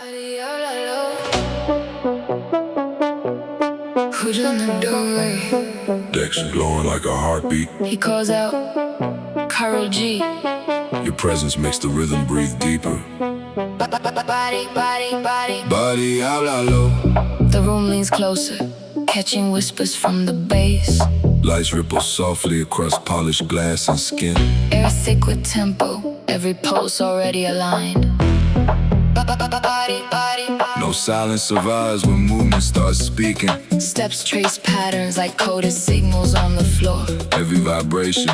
Body habla Who's in the doorway? Decks glowing like a heartbeat. He calls out, Karol G. Your presence makes the rhythm breathe deeper. Body, body, body. Body habla low. The room leans closer, catching whispers from the bass. Lights ripple softly across polished glass and skin. Air thick with tempo, every pulse already aligned. Body, body, body. No silence survives when movement starts speaking. Steps trace patterns like coded signals on the floor. Every vibration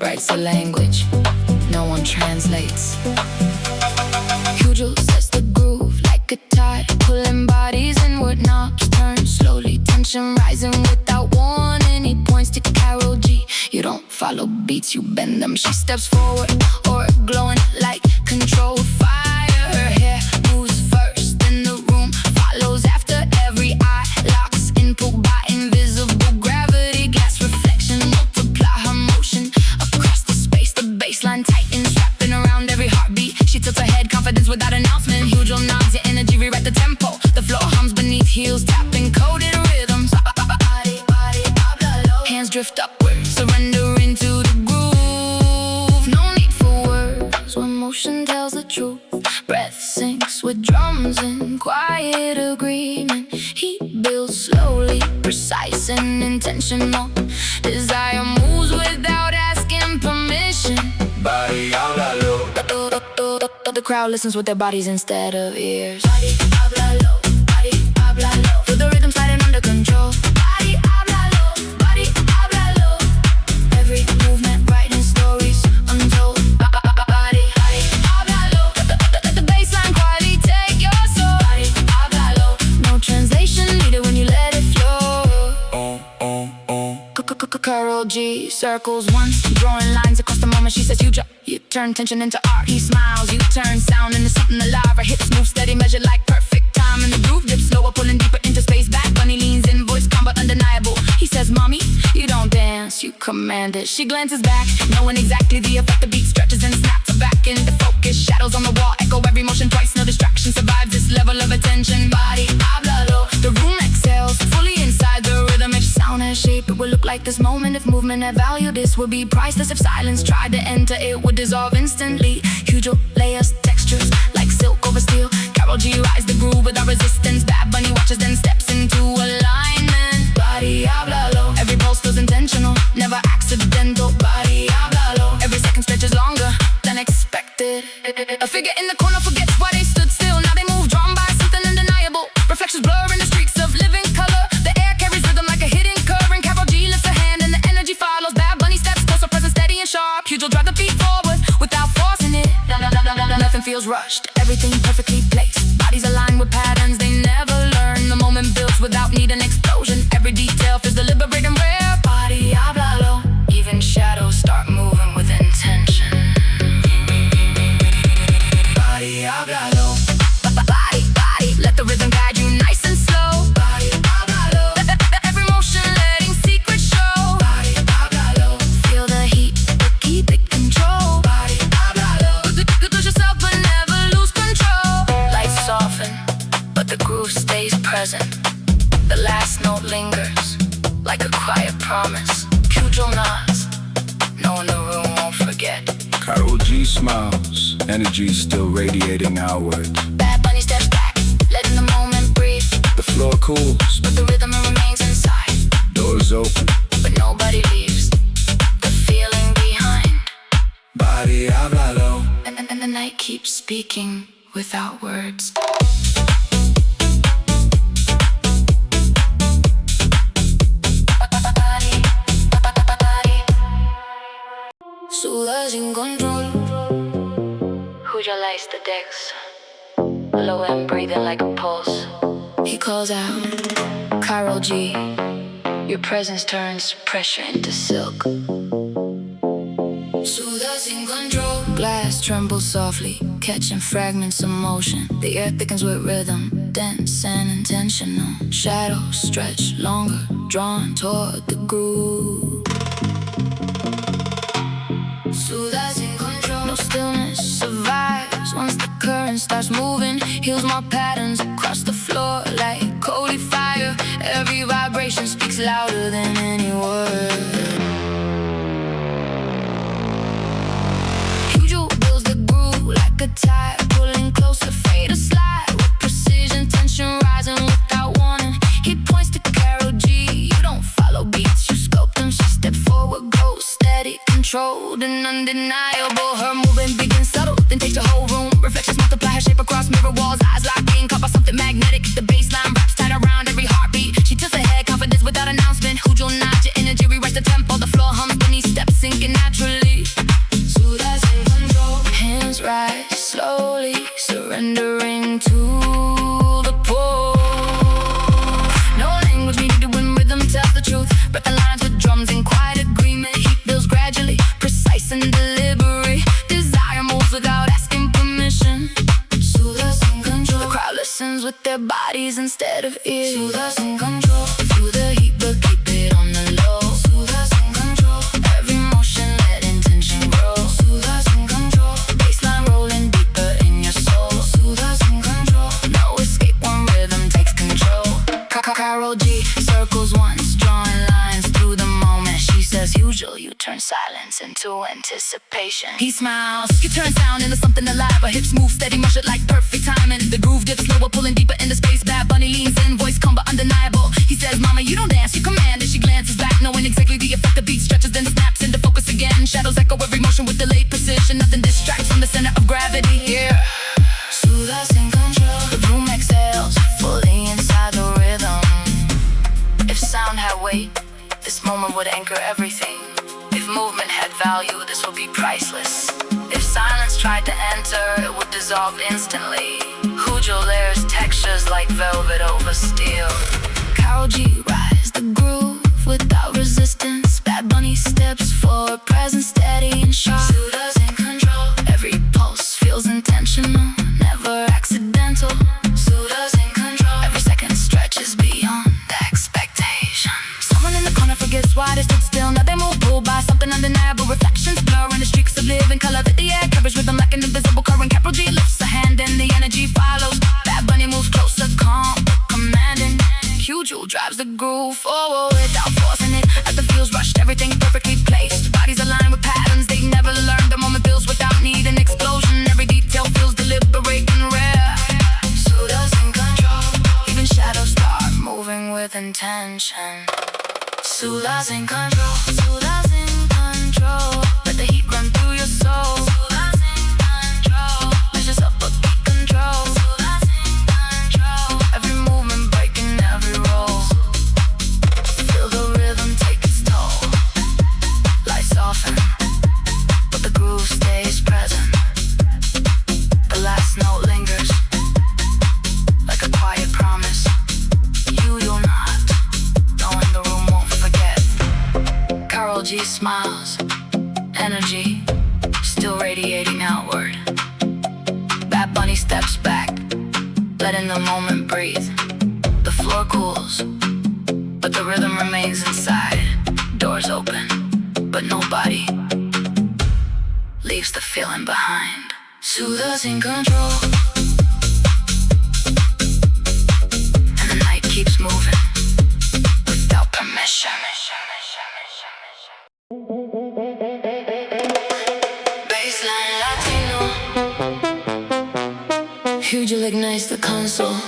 Writes a language no one translates. Hugel sets the groove like a tide, pulling bodies inward, knobs turn slowly, tension rising without warning. He points to Karol G. You don't follow beats, you bend them. She steps forward, or glowing like controlled fire. Her hair moves first, then the room follows after. Every eye locks in, pulled by invisible gravity. Gas reflection multiply her motion across the space. The baseline tightens, wrapping around every heartbeat. She tilts her head, confidence without announcement. Hugel nods, your energy rewrite the tempo. The floor hums beneath heels, tapping coded rhythms. Hands drift upward, surrendering to the groove. No need for words when motion tells the truth. Breath sinks with drums in quiet agreement. Heat builds slowly, precise and intentional. Desire moves without asking permission. Body habla low. The crowd listens with their bodies instead of ears. Body habla low, body habla low. Feel the rhythm sliding under control. Body habla low, body habla low. Every movement writing stories untold. Body habla low. Let the bassline quietly take your soul. Body habla low. No translation needed when you let it flow. Karol G circles once, drawing lines across the moment. She says, you turn tension into art. He smiles, you turn sound into something alive. Her hips move steady, measured like perfect time. And the groove dips slower, pulling deeper into space. Back bunny leans in, voice calm but undeniable. He says, mommy, you don't dance, you command it. She glances back, knowing exactly the effect. The beat stretches and snaps her back into focus. Shadows on the wall echo every motion twice. No distraction survives this level of attention. Body habla low. The room exhales, fully inside the rhythm. If sound has shape, it would look like this moment. If movement had value, this would be priceless. If silence tried to enter, it would dissolve instantly. Hugel layers, textures like silk over steel. Karol G rides the groove without resistance. Bad bunny watches, then steps into alignment. Body habla low. Every pulse feels intentional, never accidental. Body habla low. Every second stretches longer than expected. A figure in the corner forgets why they stood still. Now they move, drawn by something undeniable. Reflections blur in the streaks of living color. The air carries rhythm like a hidden current. Karol G lifts her hand and the energy follows. Bad bunny steps closer, present steady and sharp. Hugel drive the beat forward without forcing it. Nothing feels rushed, everything perfectly placed. Bodies align with patterns they never learn. The moment builds without need an explosion. Every detail feels deliberate and rare. Body habla low. Even shadows start moving with intention. Body habla low. Body, let the rhythm guide you nice and slow. Body habla low. Every motion letting secrets show. Body habla low. Feel the heat, but keep it control. Body habla low. Lose yourself but never lose control. Lights soften, but the groove stays present. The last note lingers, like a quiet promise. Hugel nods, knowing the room won't forget. Karol G smiles, energy still radiating outward. Bad bunny steps back, letting the moment breathe. The floor cools, But the rhythm remains inside. doors open. But nobody leaves the feeling behind. Body habla low. And the night keeps speaking without words. Suda sin control. Hugel lights the decks, low and breathing like a pulse. He calls out, Karol G. Your presence turns pressure into silk. Suda sin control. Glass trembles softly, catching fragments of motion. The air thickens with rhythm, dense and intentional. Shadows stretch longer, drawn toward the groove. Suda sin control. No stillness survives once the current starts moving, heals more patterns across the floor like Cody fire. Every vibration speaks louder than any word. Hugel builds the groove like a tide, pulling closer, fade or slide with precision, tension rising without warning. He points to Karol G. You don't follow beats, you sculpt them. She steps forward, goes steady, controlled and undeniable. Her movement begins subtle, then takes the whole room. Reflections multiply her shape across mirror walls. Eyes locked in, caught by something magnetic. The baseline wraps tight around every heartbeat. She tilts her head, confidence without announcement. Hugel nods, your energy rewrites the tempo. The floor hums beneath steps, sinking naturally. Smooth as in control. Hands rise slowly, surrendering to the pull. No language needed when rhythm tells the truth. Breath the lines with drums in quiet agreement. Heat builds gradually, precise and deliberate. Desire moves without asking permission. Soothe us in control. The crowd listens with their bodies instead of ears. Soothe us in control. Feel the heat but keep it on the low. Soothe us in control. Every motion let intention grow. Soothe us in control. Baseline rolling deeper in your soul. Soothe us in control. No escape when rhythm takes control. Karol G circles once, drawing lines through the moment. She says, Hugel, you turn silence into anticipation. He smiles, you turn sound into something alive. Her hips move steady, measured like perfect timing. The groove dips slower, pulling deeper into space. Bad Bunny leans in, voice calm but undeniable. He says, Mama, you don't dance, you command. And she glances back, knowing exactly the effect. The beat stretches, then snaps into focus again. Shadows echo every motion with delayed precision. Nothing distracts from the center of gravity here. Soothe us in control. The room exhales, fully inside the rhythm. If sound had weight, this moment would anchor everything. If movement had value, this would be priceless. If silence tried to enter, it would dissolve instantly. Hugel layers textures like velvet over steel. Karol G rides the groove without resistance. Bad Bunny steps forward, present, steady and sharp. Soothe us in control. Every pulse feels intentional, never accidental. Soothe us in control. Every second stretches beyond expectation. Someone in the corner forgets why they stood still. Now they move, pulled by something undeniable. Reflections blur in the streaks of living color that the air covers rhythm like an invisible current. Karol G lifts a hand and the energy follows. Bad Bunny moves closer, calm but commanding. Hugel drives the groove forward without forcing it. As the feels rushed, everything perfectly placed. Bodies align with patterns they never learned. The moment builds without need an explosion. Every detail feels deliberate and rare. Soothe us in control. Even shadows start moving with intention. Soothe us in control. Soothe us in control. Let the heat run through your soul. Soothe us in control. Measures up but keep control. Soothe us in control. Every movement breaking every roll. Feel the rhythm take its toll. Lights soften, but the groove stays present. The last note lingers like a quiet promise. You'll not, knowing the room won't forget. Karol G smiles, energy still radiating outward. Bad Bunny steps back, letting the moment breathe. The floor cools, but the rhythm remains inside. Doors open, but nobody leaves the feeling behind. Soothe us in control, and the night keeps moving without permission. Baseline Latino. Hugel ignites the console.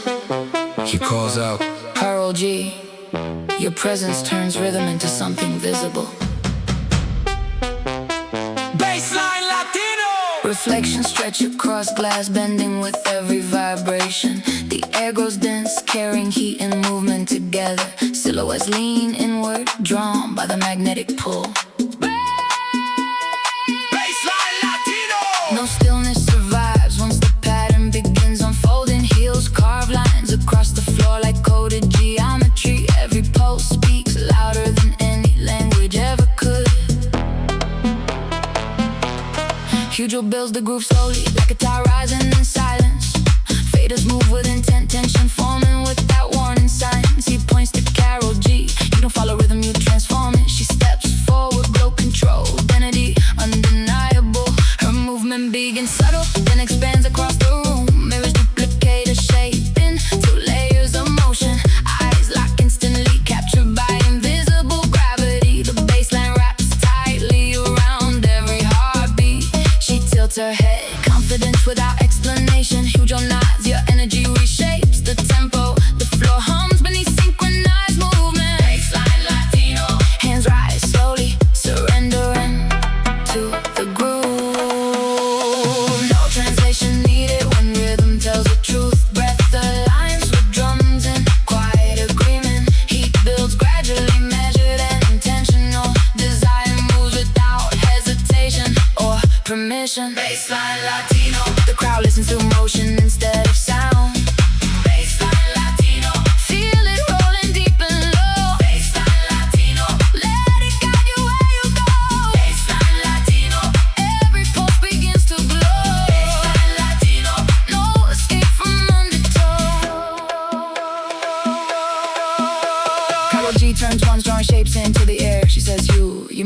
He calls out, Karol G, your presence turns rhythm into something visible. Baseline Latino! Reflections stretch across glass, bending with every vibration. The air grows dense, carrying heat and movement together. Silhouettes lean inward, drawn by the magnetic pull. Baseline Latino! No stillness survives once the pattern begins unfolding. Heels carve lines across the floor like coded geometry. Every pulse speaks louder than any language ever could. Hugel builds the groove slowly, like a tide rising in silence. Faders move with intent, tension forming without warning signs. He points to Karol G. You don't follow rhythm, you transform it. She steps forward, blow control, identity undeniable. Her movement begins subtle, then expands across the room.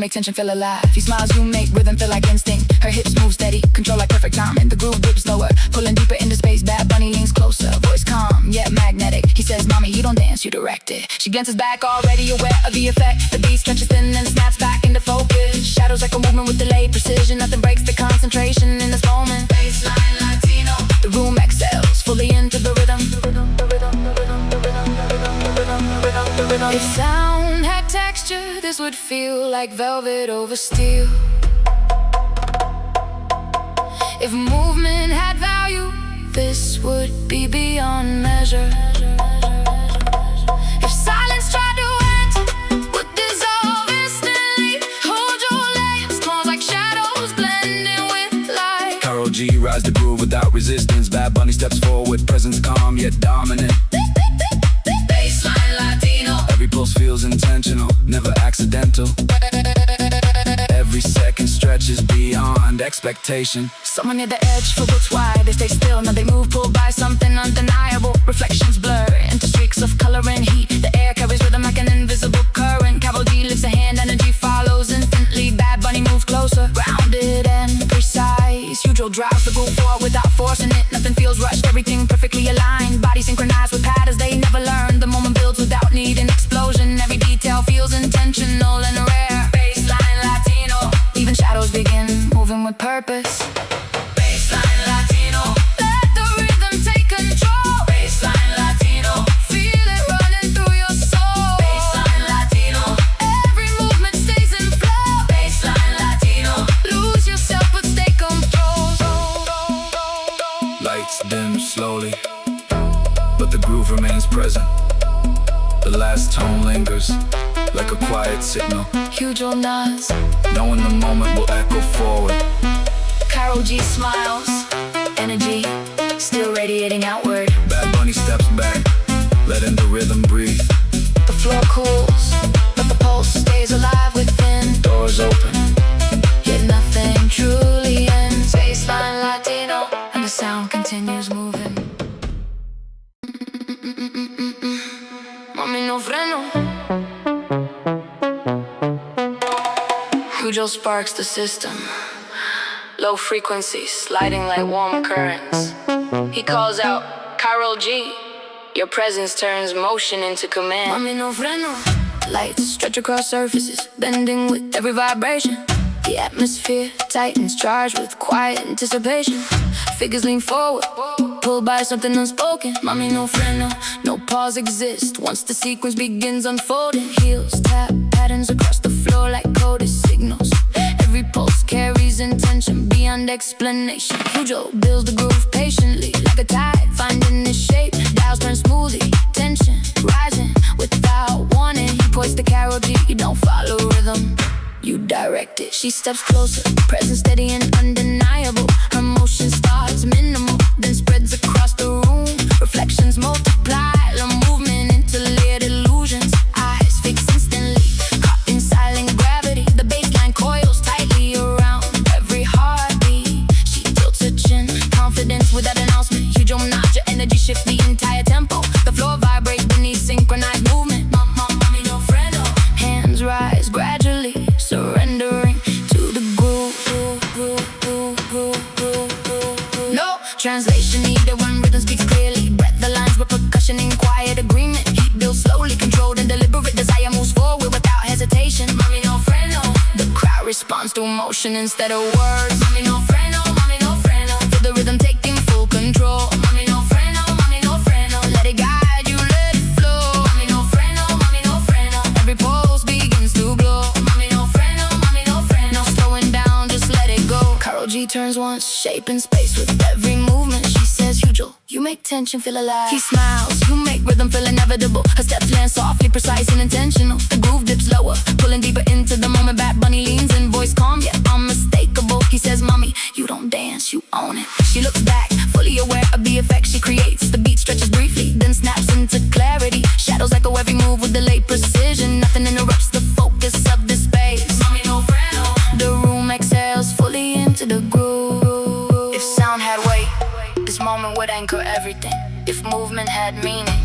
make tension feel alive. He smiles, you make rhythm feel like instinct. Her hips move steady, control like perfect timing. The groove dips lower, pulling deeper into space. Bad Bunny leans closer, voice calm yet magnetic. He says, mommy, you don't dance, you direct it. She glances back, already aware of the effect. The beat stretches thin and snaps back into focus. Shadows like a movement with delayed precision. Nothing breaks the concentration in this moment. Baseline Latino. The room exhales, fully into the rhythm. If sound had texture, this would feel like velvet over steel. If movement had value, this would be beyond measure. If silence tried to enter, would dissolve instantly. Hold your legs, close like shadows blending with light. Karol G rides the groove without resistance. Bad Bunny steps forward, presence calm yet dominant. Baseline Latino. Every pulse feels intentional, never accidental. Every second stretches beyond expectation. Someone near the edge for books wide. They stay still, now they move, pulled by something undeniable. Reflections blur into streaks of color and heat. The air carries rhythm like an invisible current. Karol G lifts a hand, energy follows instantly. Bad Bunny moves closer, grounded and precise. Hugel drives the groove forward without forcing it. Nothing feels rushed, everything perfectly aligned. Bodies synchronized with patterns they never learned. The moment builds without need an explosion. Every detail feels intentional and rare. Baseline Latino. Even shadows begin moving with purpose. Baseline Latino. Let the rhythm take control. Baseline Latino. Feel it running through your soul. Baseline Latino. Every movement stays in flow. Baseline Latino. Lose yourself but stay composed. Lights dim slowly, but the groove remains present. The last tone lingers like a quiet signal, Hugel nods. knowing the moment will echo forward. Karol G smiles. Energy still radiating outward. Bad Bunny steps back, letting the rhythm breathe. The floor cools, but the pulse stays alive within. Doors open, Yet nothing truly ends. Baseline Latino, and the sound continues moving. Mami, no freno. Hugel sparks the system. Low frequencies sliding like warm currents. He calls out, Karol G. Your presence turns motion into command. Mami, no freno. Lights stretch across surfaces, bending with every vibration. The atmosphere tightens, charged with quiet anticipation. Figures lean forward, pulled by something unspoken. Mami, no freno, no pause exists. Once the sequence begins unfolding, heels tap patterns across the floor like coded signals. Every pulse carries intention beyond explanation. Hugel builds the groove patiently, like a tide finding its shape. Dials turn smoothly, tension rising without warning. He points to Karol G, you don't follow rhythm, you direct it. She steps closer, presence steady and undeniable. Her motion starts minimal, then spreads across the room. Reflections multiply, the movement into layered illusions. Eyes fix instantly, caught in silent gravity. The baseline coils tightly around every heartbeat. She tilts her chin, confidence without announcement. Hugel nods, your energy shift the entire tempo. The floor vibrates beneath synchronized movement. Mami, no freno. Hands rise gradually, surrendering to the groove. No translation needed when rhythm speaks clearly. Breath aligns with percussion in quiet agreement. Heat builds slowly, controlled and deliberate. Desire moves forward without hesitation. Mami, no freno. The crowd responds to emotion instead of words. Mami, no freno, mami, no freno. Feel the rhythm taking full control. Mami, no freno, mami, no freno. Let it guide you, let it flow. Mami, no freno, mami, no freno. Every pulse begins to glow. Mami, no freno, mami, no freno. No slowing down, just let it go. Karol G turns once, shaping space with every movement. She says, Hugel, you make tension feel alive. He smiles, you make rhythm feel inevitable. Her steps land softly, precise and intentional. The groove dips lower, pulling deeper into the moment. Bad Bunny leans in, voice calm yet unmistakable. He says, mommy, you don't dance, you own it. She looks back, fully aware of the effect she creates. The beat stretches briefly, then snaps into clarity. Shadows echo every move with delayed precision. Nothing interrupts the focus of this space. Mommy, no freno. The room exhales fully into the groove. If sound had weight, this moment would anchor everything. If movement had meaning,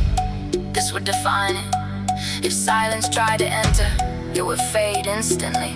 this would define it. If silence tried to enter, it would fade instantly.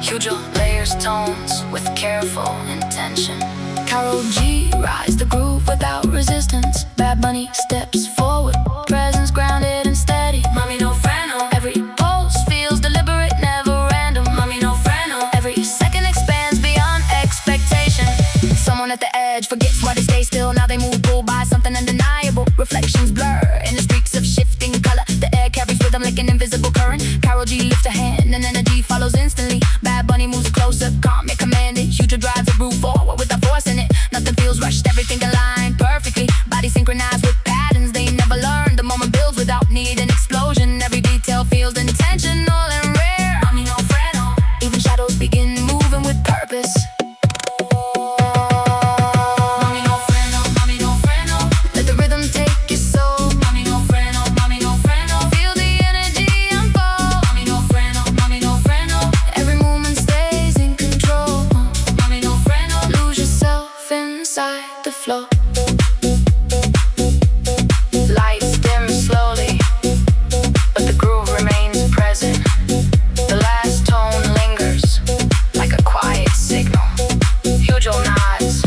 Hugel layers tones with careful intention. Karol G rides the groove without resistance. Bad Bunny steps forward, presence grounded and steady. Mommy no freno. Every pulse feels deliberate, never random. Mommy no freno. Every second expands beyond expectation. Someone at the edge forgets why they stay still. Now they move, pulled by something undeniable. Reflections blur in the streaks of shifting color. The air carries rhythm like an invisible current. Karol G lifts a hand and energy follows instantly. Bad Bunny moves closer, calm and commanding. Hugel drives the groove forward with a force in it. Nothing feels rushed, everything aligned perfectly. Body synchronized with patterns they never learned. The moment builds without need an explosion. Every detail feels intentional and rare. Mommy no freno. Even shadows begin moving with purpose. Mommy no freno, mommy no freno. Let the rhythm take your soul. Mommy no freno, mommy no freno. Feel the energy unfold. Mommy no freno, mommy no freno. Every movement stays in control. Mommy no freno. Lose yourself inside the flow. Lights dim slowly, but the groove remains present. The last tone lingers like a quiet signal. Hugel nods,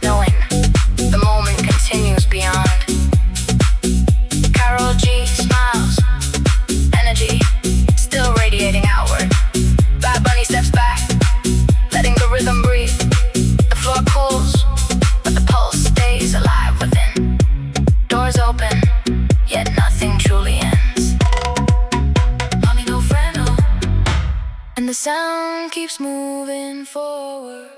knowing the moment continues beyond. Karol G smiles, energy still radiating outward. Bad Bunny steps back, letting the rhythm breathe. The floor cools, but the pulse stays alive within. Doors open, yet nothing truly ends. Mommy no freno. And the sound keeps moving forward.